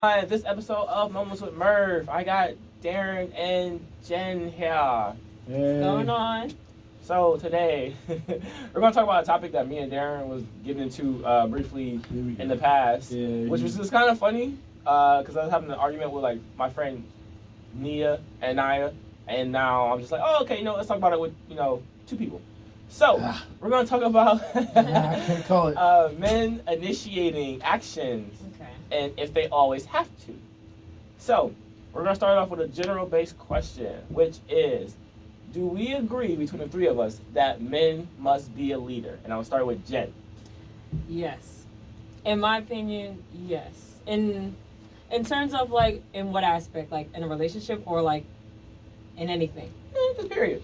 Hi, this episode of Moments with Murph. I got Darren and Jen here. What's going on? So today we're going to talk about a topic that me and Darren was getting into briefly in the past, which was just kind of funny because I was having an argument with like my friend Nia and Naya, and now I'm just like, oh, okay, let's talk about it with two people. So we're going to talk about I can't call it. men initiating actions. Okay. And if they always have to. So, we're going to start off with a general based question, which is, do we agree between the three of us that men must be a leader? And I'll start with Jen. Yes. In my opinion, yes. In terms of like in what aspect? Like in a relationship or like in anything? Just period.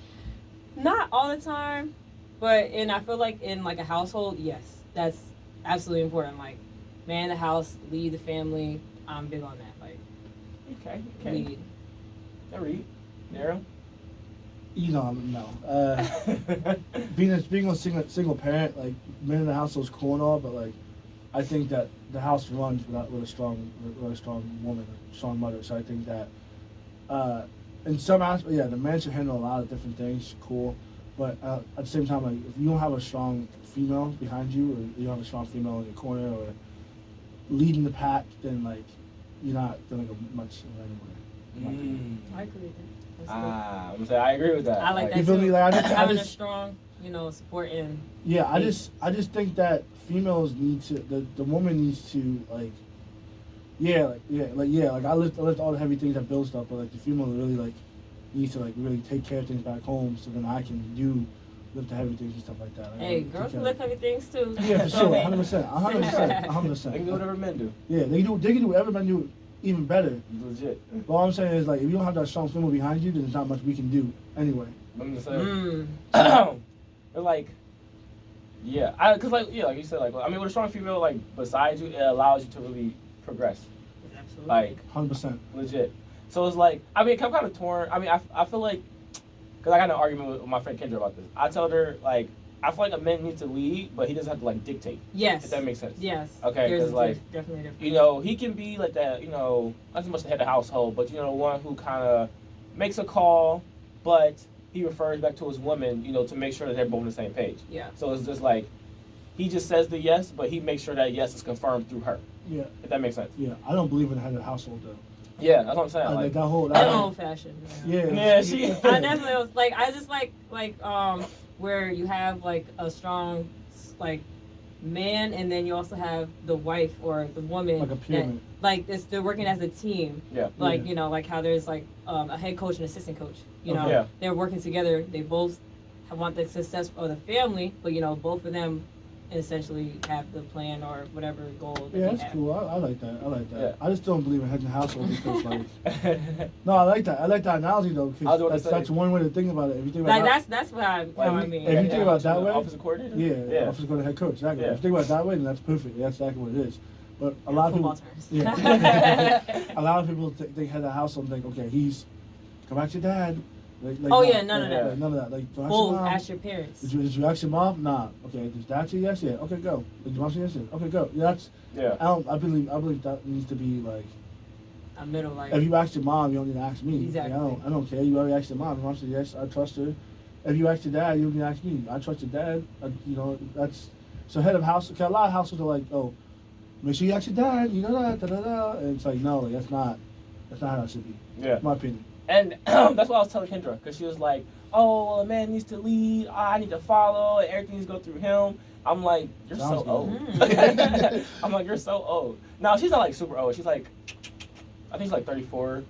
Not all the time, but I feel like in like a household, yes. That's absolutely important. Like man the house, lead the family. I'm big on that. Like Okay. lead. Read. Nero. No. Being a single parent, like men in the household is cool and all, but like I think that the house runs with a strong woman, a strong mother. So I think that in some aspects, the man should handle a lot of different things. Cool, but at the same time, like if you don't have a strong female behind you, or you don't have a strong female in your corner, or leading the pack, then like you're not gonna go much anywhere. I agree with that. I'm gonna say I agree with that. I like that You feel too. me? Like Having a strong, support in. Yeah, I just think that females need to the woman needs to like I lift all the heavy things that build stuff, but like the female really like needs to like really take care of things back home so then I can lift the heavy things and stuff like that. Like, Hey, girls can lift heavy things too. Yeah, for sure, 100%. They can do whatever men do. Yeah, they can do whatever men do even better. Legit. But all I'm saying is like if you don't have that strong female behind you, then there's not much we can do anyway. I'm just saying. But like, cause like you said, like I mean, with a strong female like beside you, it allows you to really progress. Absolutely. Like 100%. legit. So it's like, I mean, I'm kind of torn. I mean, I feel like, because I got in an argument with my friend Kendra about this. I told her, like, I feel like a man needs to lead, but he doesn't have to, like, dictate. Yes. If that makes sense. Yes. Okay, because, like, definitely different. he can be, like, that, not so much the head of the household, but, one who kind of makes a call, but he refers back to his woman, to make sure that they're both on the same page. Yeah. So it's just, like, he just says the yes, but he makes sure that yes is confirmed through her. Yeah. If that makes sense. Yeah, I don't believe in the head of the household though. Yeah, that's what I'm saying. Like that I'm old fashioned. Yeah, she. I definitely was like I just like where you have like a strong like man and then you also have the wife or the woman like a pyramid. They're working as a team. Yeah. Like like how there's like a head coach and assistant coach. They're working together. They both want the success of the family, but both of them essentially have the plan or whatever goal that Yeah, they that's have. cool. I like that. Yeah. I just don't believe in head and household because like no, I like that. I like that analogy though because that's one way to think about it. If you think about that's what I mean. If you think about it that way, offensive coordinator. Yeah, offensive coordinator, head coach. Exactly. Yeah. If you think about it that way, then that's perfect. That's exactly what it is. But a lot of people, terms. yeah, a lot of people think head of household and think, okay, he's come back to your dad. Like, none of that. Like, none of that. Like, Both ask your parents. Did you ask your mom? Nah. Okay. Did dad say yes? Yeah. Okay, go. Did your mom say yes? Yeah. Okay, go. Yeah, that's. Yeah. I believe that needs to be like. A middle like. If you ask your mom, you don't need to ask me. Exactly. Like, I don't care. You already asked your mom. Your mom said yes. I trust her. If you ask your dad, you don't need to ask me. I trust your dad. That's. So head of house. Okay, a lot of households are like, oh, make sure you ask your dad. You know that. Da da da. And it's like, no, like, that's not how that should be. Yeah. In my opinion. And that's what I was telling Kendra, because she was like, oh, well, a man needs to lead, I need to follow, and everything needs to go through him. I'm like, you're Sounds so old. I'm like, you're so old. No, she's not like super old. She's like, I think she's like 34.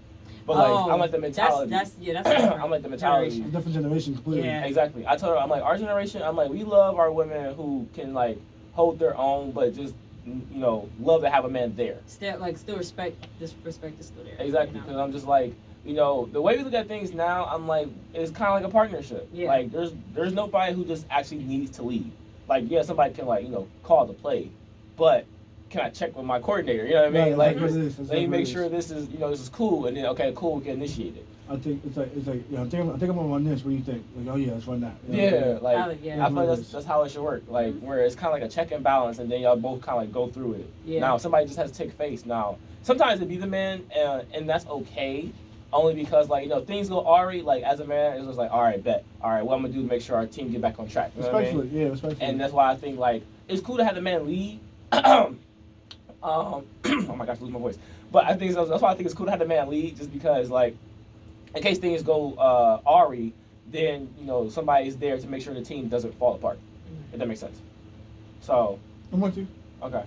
But like, I'm like the mentality. That's I'm like the mentality. Different generation completely. Yeah. Exactly. I told her, I'm like, our generation, I'm like, we love our women who can like hold their own, but just, love to have a man there. Still respect is still there. Exactly, because I'm just like, the way we look at things now, I'm like, it's kind of like a partnership. Yeah. Like, there's nobody who just actually needs to lead. Like, yeah, somebody can, like, call the play. But can I check with my coordinator? You know what I mean? Like, let me make sure this is, this is cool, and then okay, cool, we can initiate it. I think it's like I think I'm gonna run this. What do you think? Like, oh yeah, let's run that. I feel like that's how it should work. Like where it's kind of like a check and balance, and then y'all both kind of like go through it. Yeah. Now somebody just has to take face. Now sometimes it be the man, and that's okay. Only because like things go awry. Like as a man, it's just like all right, bet. All right, what I'm gonna do to make sure our team get back on track. You know what I mean? Yeah, respectfully. And that's why I think like it's cool to have the man lead. Oh my gosh, lose my voice. But I think that's why I think it's cool to have the man lead, just because like in case things go awry, then somebody's there to make sure the team doesn't fall apart. If that makes sense. So I'm with you. Okay.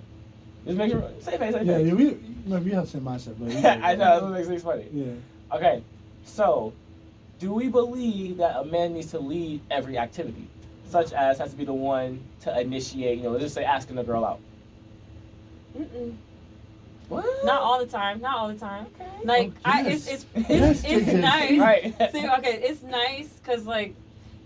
Just make sure. Say face. Yeah, we have the same mindset, but I know that's what makes things funny. Yeah. Okay, so do we believe that a man needs to lead every activity, such as has to be the one to initiate? Let's just say asking the girl out. What? Not all the time. Okay. Like it's nice. Right. See, okay, it's nice because like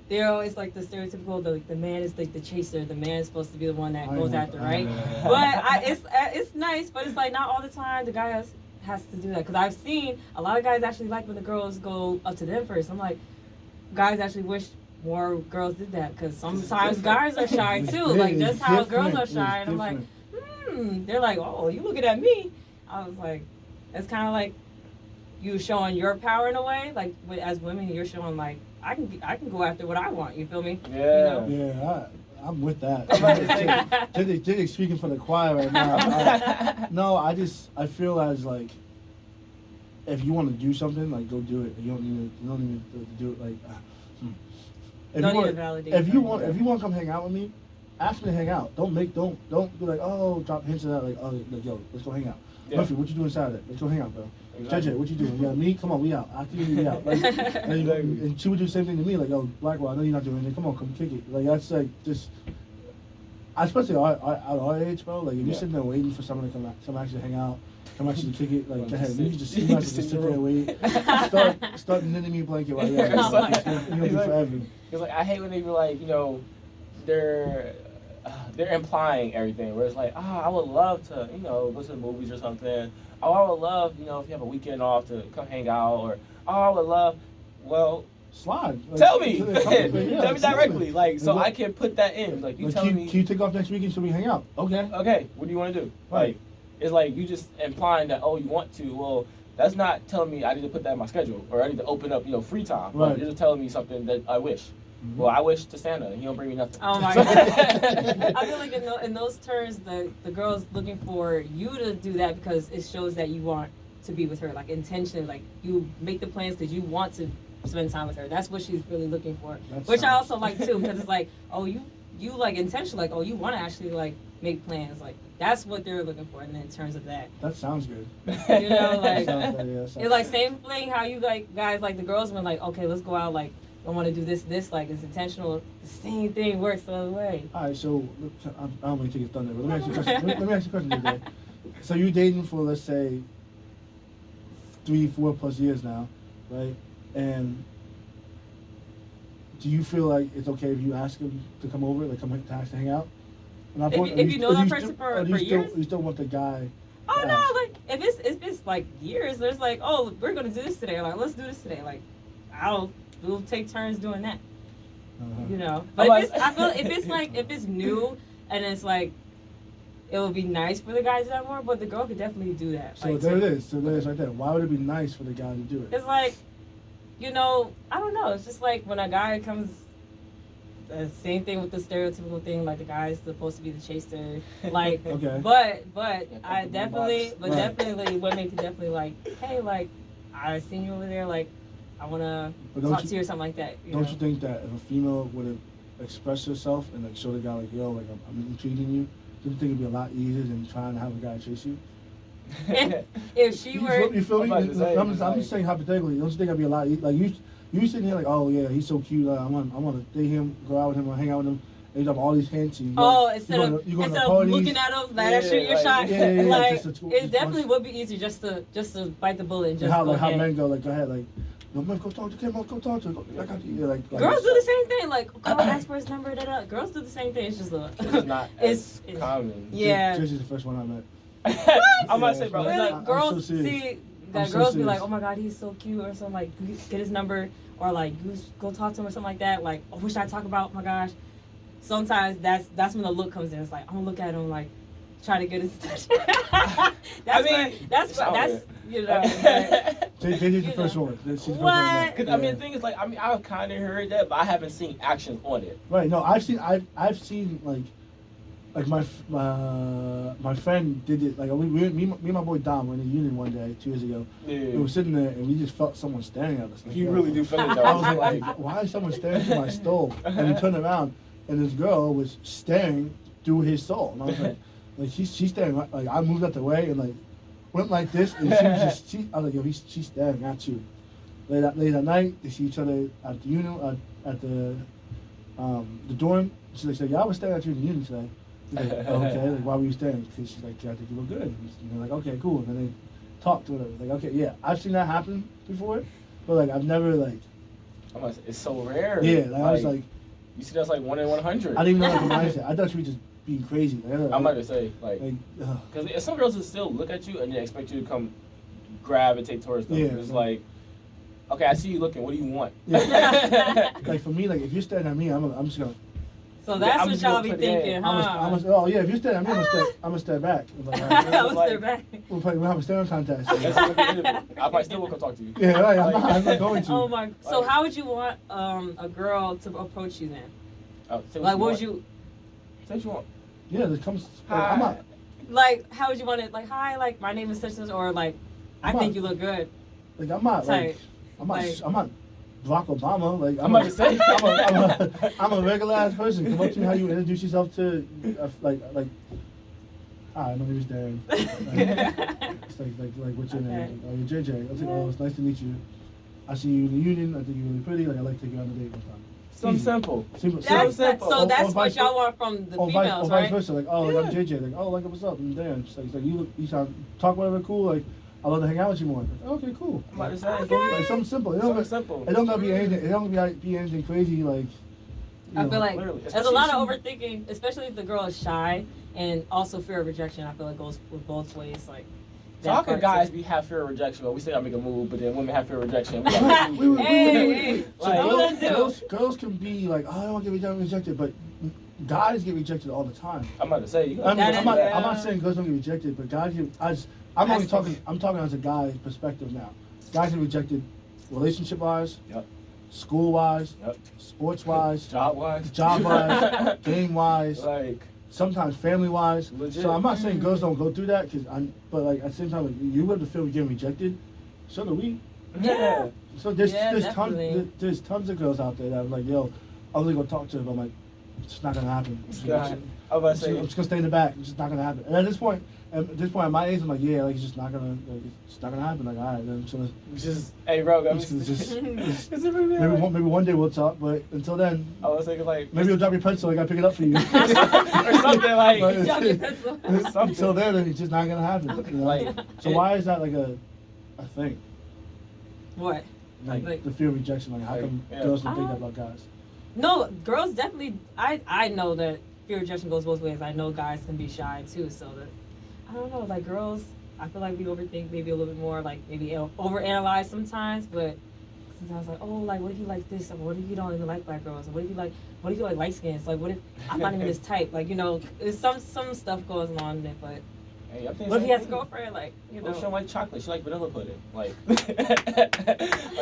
they're always like the stereotypical the man is like the chaser. The man is supposed to be the one that goes after, right? But it's nice, but it's like not all the time. The guy has to do that because I've seen a lot of guys actually like when the girls go up to them first. I'm like, guys actually wish more girls did that because sometimes guys are shy too. Like that's how girls are shy, and I'm like. They're like, oh, you looking at me. I was like, it's kind of like you showing your power in a way. Like as women, you're showing like I can go after what I want. You feel me? Yeah. Yeah, I'm with that. Jenny speaking for the choir right now. I feel as like if you want to do something, like go do it. You don't need to do it like. If you want to come hang out with me. Ask me to hang out. Don't be like, oh, drop hints of that, like, oh, like, yo, let's go hang out. Yeah. Murphy, what you doing Saturday? Let's go hang out, bro. Exactly. JJ, what you doing? Yeah, me? Come on, we out. After you, we out. Like, and she would do the same thing to me, like, yo, Blackwell, I know you're not doing anything. Come on, come kick it. Like, that's like just, especially at our age, bro. Like, if you're sitting there waiting for someone to come actually hang out, come actually kick it, like, go ahead. You just sit there and wait. Start knitting me a blanket while you're be forever. It's like I hate when they be like, they're implying everything. Where it's like, I would love to, go to the movies or something. Oh, I would love, if you have a weekend off to come hang out, or I would love, well, slide. Like, tell me, tell me directly, like, so I can put that in. Like, you tell me. Can you take off next weekend so we hang out? Okay. What do you want to do? Right. Like, it's like you just implying that you want to. Well, that's not telling me I need to put that in my schedule or I need to open up, free time. Right. Like, you're just telling me something that I wish. Mm-hmm. Well, I wish to Santa, and he don't bring me nothing. Oh my God. I feel like in those terms, the girl's looking for you to do that because it shows that you want to be with her, like intentionally, like you make the plans because you want to spend time with her. That's what she's really looking for, which I also like too, because it's like, oh, you like intentionally, like, oh, you want to actually like make plans, like that's what they're looking for. And in terms of that, sounds good. Like it's like same thing how you like guys like the girls when like, okay, let's go out, like I want to do this, like it's intentional. The same thing works the other way. All right, so I don't want to take your thunder, but let me ask you a question. Let me ask you a question today. So you're dating for, let's say, 3-4+ years now, right? And do you feel like it's okay if you ask him to come over, like come to hang out? If you know that person for years? You still want the guy? Oh no, like if it's like years, there's like, oh, we're gonna do this today. Like let's do this today. Like we'll take turns doing that. But if it's new and it's like, it would be nice for the guy to do that more, but the girl could definitely do that. So there it is. So there's right there. Why would it be nice for the guy to do it? It's like, I don't know. It's just like when a guy comes, the same thing with the stereotypical thing, like the guy's supposed to be the chaser. Like, okay. But I definitely, women can definitely like, hey, like, I seen you over there, like, I want to talk to you or something like that. Don't you think that if a female would have expressed herself and like show the guy like, yo, like I'm intriguing you, don't you think it'd be a lot easier than trying to have a guy chase you? If she were, you feel me? I'm just saying hypothetically. Don't you think it'd be a lot like you sitting here like, oh yeah, he's so cute. I want to date him, go out with him, or hang out with him. And you have all these hints. Instead of looking at him, like shoot your shot. Like it definitely would be easier just to bite the bullet and just how men go like, go ahead, like. no, Murph, go talk to Kim, go talk to her. I got you. Like, girls do the same thing. Like, girl, ask for his number. Girls do the same thing. It's just it's not as common. Yeah. Tracy's the first one I met. I'm about to say, bro. Really? Not, girls so see that so girls be serious. like, oh my god, he's so cute, or something, like get his number, or like go talk to him or something like that. Like, oh, what should I talk about? Oh my gosh. Sometimes that's when the look comes in. It's like I'm gonna look at him like try to get his attention. that's you know. JJ's the first one. She's the first one I met. Cause I mean, the thing is, like, I mean, I've kind of heard that, but I haven't seen actions on it. Right. No, I've seen like my friend did it. Like me and my boy Dom were in a union one day 2 years ago. Yeah. We were sitting there and we just felt someone staring at us. Like, You really do feel it, though. I was like, why is someone staring through my stove? And we turned around and this girl was staring through his soul. And I was like she's staring. Like I moved out the way and like went like this and she was just I was like, yo, she's staring at you. Late at night, they see each other at the union at the dorm. She's like, yeah, I was staring at you in the union today. He's like, oh, okay, like, why were you staring? Because she's like, yeah, I think you look good. And they're like, okay, cool. And then they talked to whatever. Like, okay, yeah, I've seen that happen before, but like, I've never like. It's so rare. Yeah, like, I was like. You see, that's like 1 in 100. I didn't even know like the mindset. I thought she was just being crazy. Like, I'm about to say, like, because some girls will still look at you and they expect you to come gravitate towards them. Yeah, It's like, okay, I see you looking. What do you want? Yeah. Like for me, like if you're staring at me, I'm just gonna. So that's what y'all be thinking, huh? Oh yeah, if you're staring at me, I'm gonna stare back. I'm gonna stare back. We'll have a staring contest. I probably still will come talk to you. Yeah, right. I'm not going to. Oh my. So how would you want a girl to approach you then? Like, what would you? Say what you want. Yeah, this comes. Hi. I'm not. Like, how would you want it? Like, hi, like my name is such and such, or like, I think you look good. Like I'm not like I'm not Barack Obama. Like I'm about to say I'm a regular ass person. Come up to me how you introduce yourself to like. Hi, my name is Darren. It's like what's your name? Oh, you're JJ. I was like, oh, it's nice to meet you. I see you in the union. I think you're really pretty. Like I'd like to take you on a date one time. Something simple. Simple. So that's what y'all want from the females, vice right? versa. Like, oh, like I'm JJ. Like, oh, like what's up? I'm Darren. Just like you sound talk whatever cool. Like, I'd love to hang out with you more. Like, okay, cool. I'm about to say, like something simple. It don't gotta be anything. It don't gotta be anything crazy. Like, I feel like there's a lot of overthinking, especially if the girl is shy and also fear of rejection. I feel like goes with both ways. Like, so how can guys have fear of rejection? Well, we say I make a move, but then women have fear of rejection. Hey, girls can be like, oh, I don't want to get rejected, but guys get rejected all the time. I'm about to say, I'm not saying girls don't get rejected, but guys get. I'm talking as a guy's perspective now. Guys get rejected, relationship-wise, school-wise, sports-wise, job-wise, game-wise, like sometimes family-wise. Legit. So I'm not saying girls don't go through that, but like at the same time, like, you have to feel getting rejected. So do we. Yeah. So there's tons of girls out there that are like, yo, I'm really gonna talk to her, but I'm like, it's just not gonna happen. I'm just gonna stay in the back. It's just not gonna happen. And at this point, at my age, I'm like, yeah, like it's just not gonna happen. Like, all right, then I'm just gonna. Hey, bro, maybe one day we'll talk, but until then, I was thinking like maybe you'll drop your pencil. I gotta pick it up for you, or something like. Drop your pencil. Until then, it's just not gonna happen. You know? Like, so why is that like a thing? What? Like the fear of rejection. Like how come girls don't think that about guys? No, girls definitely. I know that fear of rejection goes both ways. I know guys can be shy too. So that I don't know. Like girls, I feel like we overthink maybe a little bit more. Like maybe overanalyze sometimes. But sometimes like, oh, like what if you like this? Or what if you don't even like black girls? Or what if you like light skins? Like what if I'm not even this type? Like there's some stuff goes on in it, but. Hey, what if he has a girlfriend? Like, she don't like chocolate. She like vanilla pudding. Like, like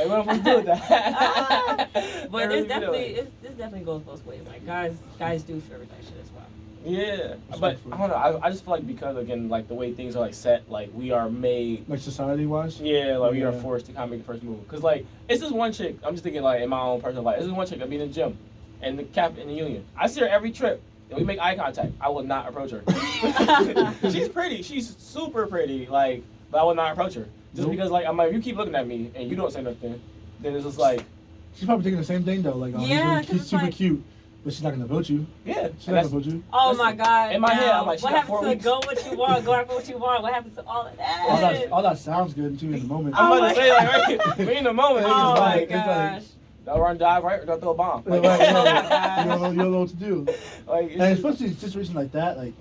what am I do with that? But this definitely goes both ways. Like guys do fear rejection as well. Yeah, but I don't know. I just feel like because again, like the way things are like set, like we are made like society wise. Yeah, like we are forced to kind of make the first move. Cause like it's this one chick. I'm just thinking like in my own personal life. It's this one chick. I be in the gym, and the captain in the union. I see her every trip. And we make eye contact. I will not approach her. She's pretty. She's super pretty. Like, but I will not approach her just because like I'm like if you keep looking at me and you don't say nothing, then it's just like she's probably thinking the same thing though. Like, yeah, he's super cute. But she's not gonna vote you. Yeah. She's not gonna vote you. Oh my God! In my head, I'm like, she what got happens 4 to weeks. go what you want, go after what you want? What happens to all of that? All that sounds good too in the moment. I'm about my to say, like, right, we in the moment. It's Oh just my like, gosh! don't run, dive, right? Or don't throw a bomb. Yeah, Like, right, Oh my yeah. You don't know what to do. like, And especially in a situation like that, like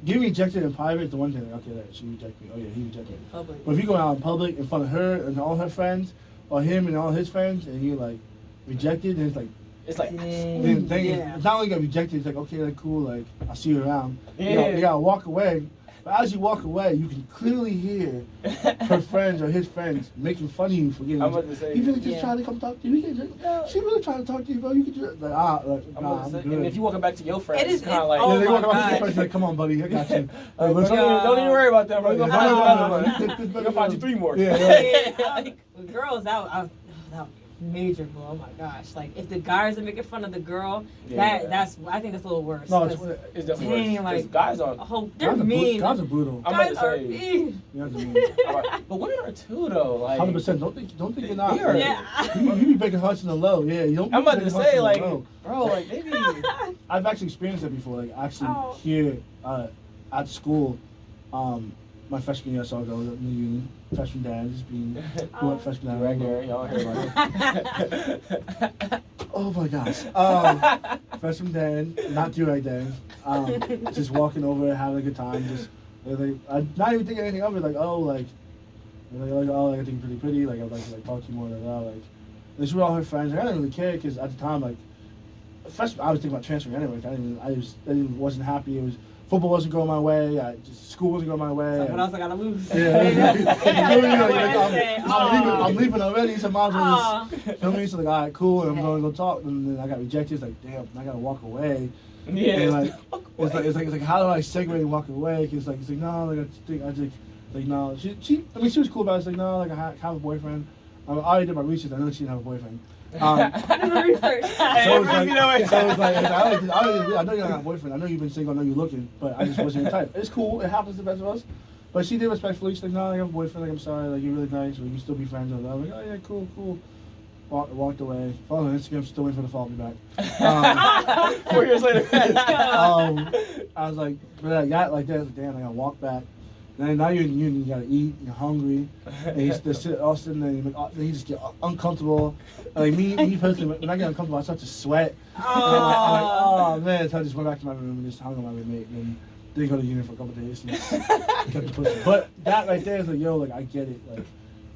getting rejected in private is the one thing. Like, okay, she rejected me. Oh yeah, he rejected me. Public. But if you go out in public in front of her and all her friends, or him and all his friends, and you like rejected, then it's like, then Yeah. it's not only got rejected. It's like, okay, like cool, like I'll see you around. Yeah. You gotta walk away. But as you walk away, you can clearly hear her friends or his friends making fun of you for getting I'm about to say, You really just Yeah. trying to come talk to you. You can just, she really trying to talk to you, bro. You can just I'm nah, about to say, I'm good. and if you walking back to your friends, It is- it's kind of like, oh Yeah, they my walk up to gosh. your friends like, come on, buddy, I got you. like, Let's don't even worry about that, bro. We're gonna find you another one. We're We're gonna find you 3 more. Yeah, Yeah, like with girls out, that would be a major blow. Oh my gosh! Like if the guys are making fun of the girl, Yeah. that's I think that's a little worse. No, 'cause It's definitely Dang, worse. 'Cause like- guys are, oh, they're mean. Guys are brutal. I'm about to Guys are say, mean. Guys are mean. but women are too though. Like, 100%. Don't think you're not. They are. Yeah. You be breaking hearts in the low. Yeah, you don't. I'm about be to breaking hearts say, in the like, low. bro, like they be. I've actually experienced that before. Like actually Oh. here at school, my freshman year, so I go to the union. Freshman dad, just being Oh. freshman dad. Right there, y'all hear about Oh my gosh. Freshman dad, not too right there. Just walking over, having a good time. Just like, I'm not even thinking anything of it. Like oh like oh like, I think you're pretty. Like I'd like to like talk to you more. Like this were all her friends. Like, I didn't really care because at the time like freshman I was thinking about transferring anyway. I wasn't happy. It was. Football wasn't going my way. School wasn't going my way. So what else I gotta lose? I'm leaving already. So might as well just feel me. So like, all right, cool. And I'm going to go talk. And then I got rejected. It's like, damn, I gotta walk away. Yeah, And like, it's like, how do I segue and walk away? Cause it's like, no, like I just like no. She was cool about it. It's like no, like I have a boyfriend. I already did my research. I know she didn't have a boyfriend. Research. So it's like, I know you don't have a boyfriend. I know you've been single. I know you're looking, but I just wasn't your type. It's cool. It happens to the best of us. But she did respectfully. She's like, no, I have a boyfriend. Like, I'm sorry. Like, you're really nice. We can still be friends. I'm like, oh yeah, cool. Walked away. Followed her on Instagram. Still waiting for the follow me back. 4 years later. I was like, but I got like that. Like, damn, I gotta walk back. And now you're in the union, you gotta eat, you're hungry, and he's just all sitting there, and you just get uncomfortable. Like me personally, when I get uncomfortable, I start to sweat. And I'm like, oh man, so I just went back to my room and just hung on my roommate, and didn't go to the union for a couple of days. And just kept the pushing. But that right there is like, yo, like I get it. Like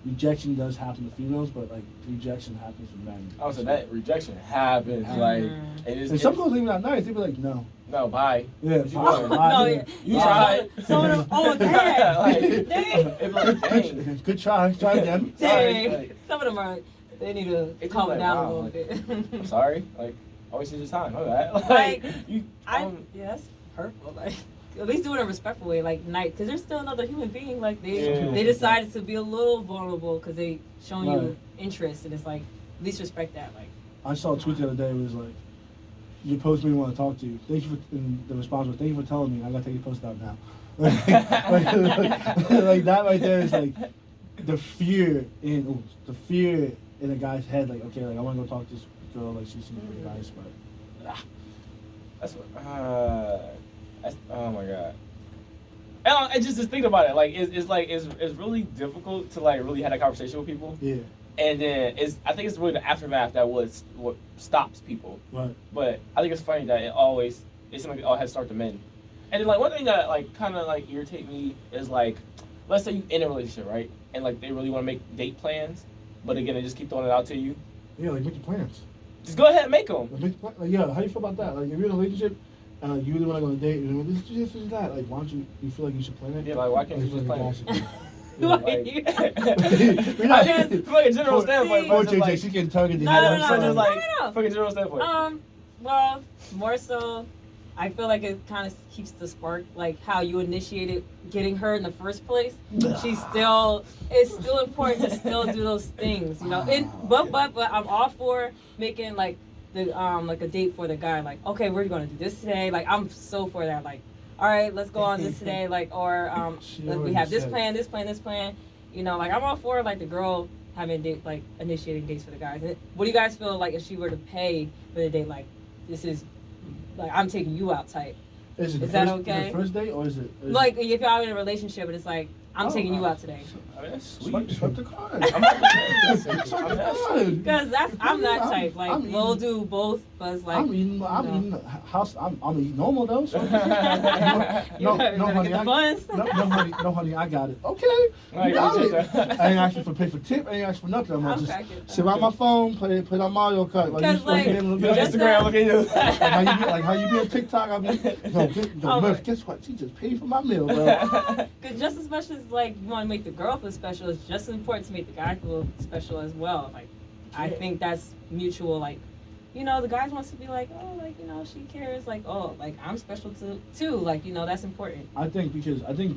rejection does happen to females, but like rejection happens to men. Oh, so that rejection happens, like, And some girls even not nice. They be like, no. No, bye. Yeah, What you bye. doing? Bye. No, Yeah. You tried. Some of them, oh dang, Like, dang, it be like, dang. Good try. Try again. dang. Like, Some of them are, they need to It's calm like, down wow, a little like, bit. I'm sorry. Like, always take your time. Know that. Like, you. Yeah, that's hurtful. Like, at least do it in a respectful way, like night, because there's still another human being. Like they decided to be a little vulnerable because they showing you interest, and it's like at least respect that. Like, I saw a tweet the other day. It was like, "Your post made me want to talk to you. Thank you for." And the response was, "Thank you for telling me. I gotta take your post out now." like that right there is like the fear in a guy's head. Like, okay, like I want to go talk to this girl. Like she seems pretty nice, but That's what. Oh my god. And I just think about it. Like it's really difficult to like really have that conversation with people. yeah, And then I think it's really the aftermath that what stops people. right. But I think it's funny that it seems like it all has to start to men. And then like one thing that like kind of like irritate me is like, let's say you in a relationship, right? And like they really want to make date plans, but again they just keep throwing it out to you. Yeah, like make your plans. Just go ahead and make them. Like, yeah, how you feel about that? Like, if you're in a relationship, you really want to go on a date, and this is that. Like, why don't you feel like you should plan it? Yeah, like why can't you just plan it? From like a general standpoint, Poor but just JJ, like, she getting targeted. No, just like No. from a general standpoint. well, more so, I feel like it kind of keeps the spark, like how you initiated getting her in the first place. It's still important to still do those things, you know. But I'm all for making like the like a date for the guy. Like, okay, we're gonna do this today. Like, I'm so for that. Like, all right, let's go on this today. Like, or we have this plan. You know, like I'm all for like the girl having date, like initiating dates for the guys. What do you guys feel like if she were to pay for the date? Like, this is like I'm taking you out type. Is that okay? Is it first date or is it? Like if y'all in a relationship and it's like I'm taking you out today. I mean, that's sweet. Swipe the card. I'm not Because I'm that type. Like we'll do both, but it's like I'm eating normal though. So. no, honey, I got it. Okay, you got it. I ain't asking for pay for tip. I ain't asking for nothing. I'm gonna just sit on my phone, play on Mario Kart. Like Instagram, look at you. Like how you be on TikTok. I mean, Murph, guess what? She just paid for my meal, bro. Because just as much as like you want to make the girl feel special, it's just as important to make the guy feel special as well. Like, I think that's mutual. Like, you know, the guys wants to be like, oh, like you know, she cares. Like, oh, like I'm special too. Like, you know, that's important. I think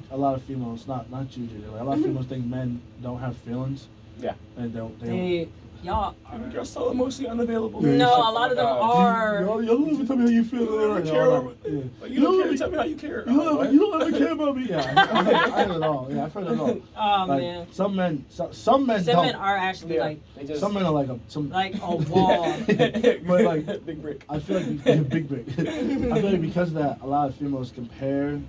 a lot of females, not you, like, a lot of females think men don't have feelings. Yeah. And y'all. You're so emotionally unavailable. No, a lot of them are. You don't even tell me how you feel. You don't care. Tell me how you care. You don't ever care about me. Yeah, I heard it all. Yeah, I've heard it all. Oh like, man. Some men Some men are actually like. Some men are like a wall. But like big brick. I feel like big brick. I feel like because of that, a lot of females compare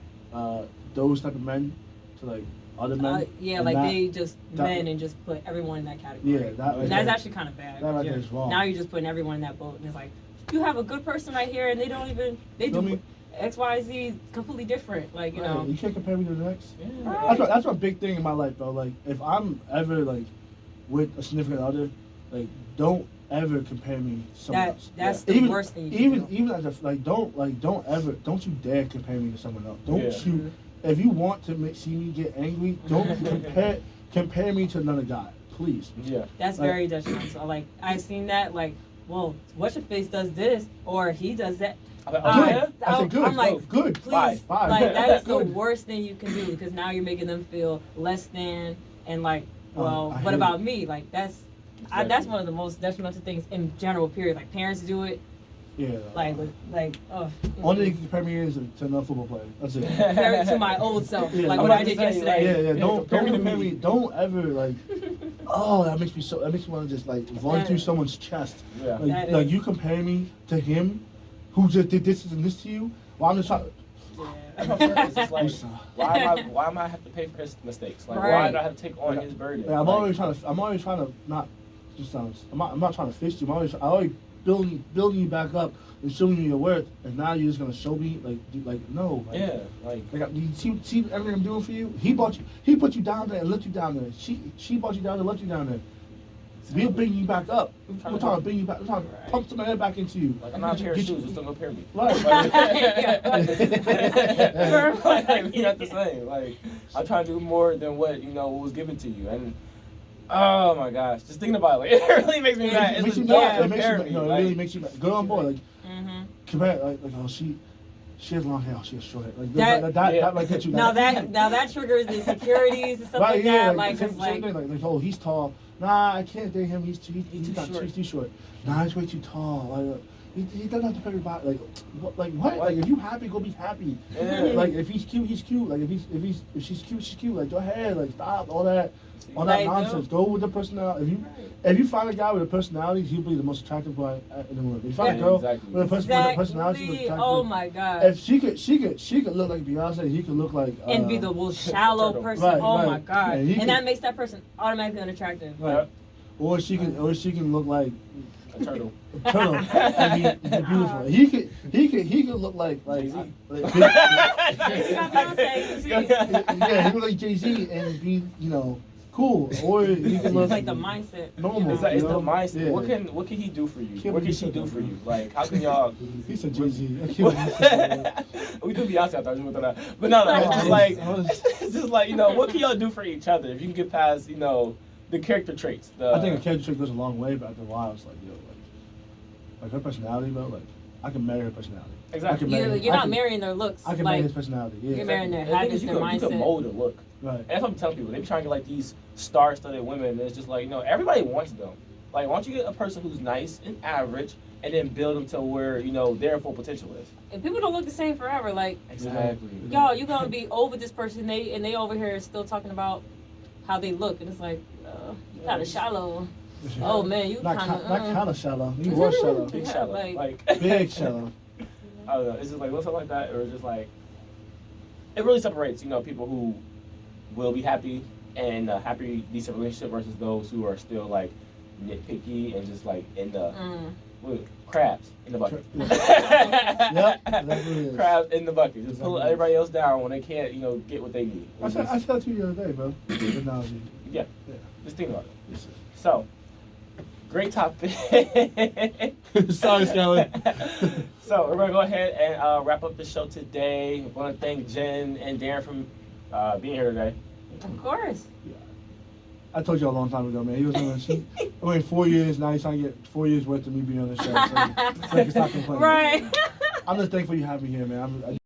those type of men to like other men. They just men and just put everyone in that category. Yeah, that's actually kind of bad. That right there is wrong. Now you're just putting everyone in that boat, and it's like you have a good person right here, and they do X, Y, Z completely different. Like you know, you can't compare me to the next. Yeah. Right. That's a big thing in my life, bro. Like if I'm ever like with a significant other, like don't ever compare me to someone else. That's the worst thing. Even as a don't you dare compare me to someone else. Don't you. If you want to see me get angry, don't compare me to another guy, please. Yeah. That's very judgmental. Like I've seen that. Like, well, what's your face does this or he does that. I said good. I'm like, good. Please, Bye. like that is the worst thing you can do because now you're making them feel less than and like, well, what about me? Like that's one of the most detrimental things in general. Period. Like parents do it. Yeah. Only you can compare me is to another football player. That's it. Compared to my old self, like what I did yesterday. Yeah. Don't compare me. Don't ever like. Oh, that makes me want to just like run through someone's chest. Yeah. Like you compare me to him, who just did this and this to you. Well, I'm just trying. It's just like, why am I have to pay for his mistakes? Like, why do I have to take on his burden? I'm always trying to not just sounds. I'm not trying to fist you. I always building you back up and showing you your worth, and now you're just gonna show me no. You see everything I'm doing for you. He put you down there and left you down there. She brought you down there and left you down there. We'll bring you back up. We're trying to bring you back. We're trying to pump some air back into you. Like I'm not a pair of shoes, just don't compare me. Right. You're not the same. Like I'm trying to do more than what was given to you, and oh my gosh, just thinking about it, it really makes me mad. It really makes you mad. Go on board, compare like she has long hair, she has short hair. Like that might get you mad. Now that triggers the insecurities and stuff like that. Oh, he's tall. Nah, I can't date him. He's too short. Nah, he's way too tall. He doesn't have to pay everybody. Like what? Like if you happy, go be happy. Yeah. Like if he's cute, he's cute. Like if she's cute, she's cute. Like go ahead. Like stop all that nonsense. Go with the personality. If you find a guy with a personality, he'll be the most attractive guy in the world. If you find a girl with a personality, oh my god. If she could look like Beyonce, he could look like and be the most shallow person. Right, my god. And that makes that person automatically unattractive. Right. Or she can look like a turtle. And be beautiful. He could look like Jay-Z. He could look like Jay-Z and be cool. Or he can look like the mindset. Normal. It's the mindset. Yeah. What can he do for you? What can she do for you? Like how can y'all? He said Jay-Z. We do Beyonce. I thought you were that. But no. It's just like what can y'all do for each other if you can get past the character traits? I think a character trait goes a long way, but after a while it's like her personality, bro. Like I can marry her personality. Exactly. You're not marrying their looks. I can marry his personality. Yeah. You're marrying their habits, their mindset. You can mold a look. Right. And that's what I'm telling people. They be trying to get like these star-studded women. And it's just like everybody wants them. Like why don't you get a person who's nice and average, and then build them to where their full potential is. And people don't look the same forever. Like exactly. Y'all, you gonna be over this person, they over here still talking about how they look, and it's like kind of shallow. Oh man, you not kind of kind of shallow. You were shallow. Big shallow. Like- Big shallow. I don't know. It's just like something like that, or just like it really separates, people who will be happy and a happy, decent relationship versus those who are still like nitpicky and just like in the crabs in the bucket. Yep, that really is. Crabs in the bucket, just pull Exactly. everybody else down when they can't, get what they need. I said that to you the other day, bro. The analogy. Yeah. Yeah. Just think about it. Yes, sir. So, great topic. Sorry, Skylar. So we're gonna go ahead and wrap up the show today. I want to thank Jen and Darren for being here today. Of course. I told you a long time ago, man. He was on the 4 years, now he's trying to get 4 years worth of me being on the show. So he can stop complaining. Right. I'm just thankful you have me here, man.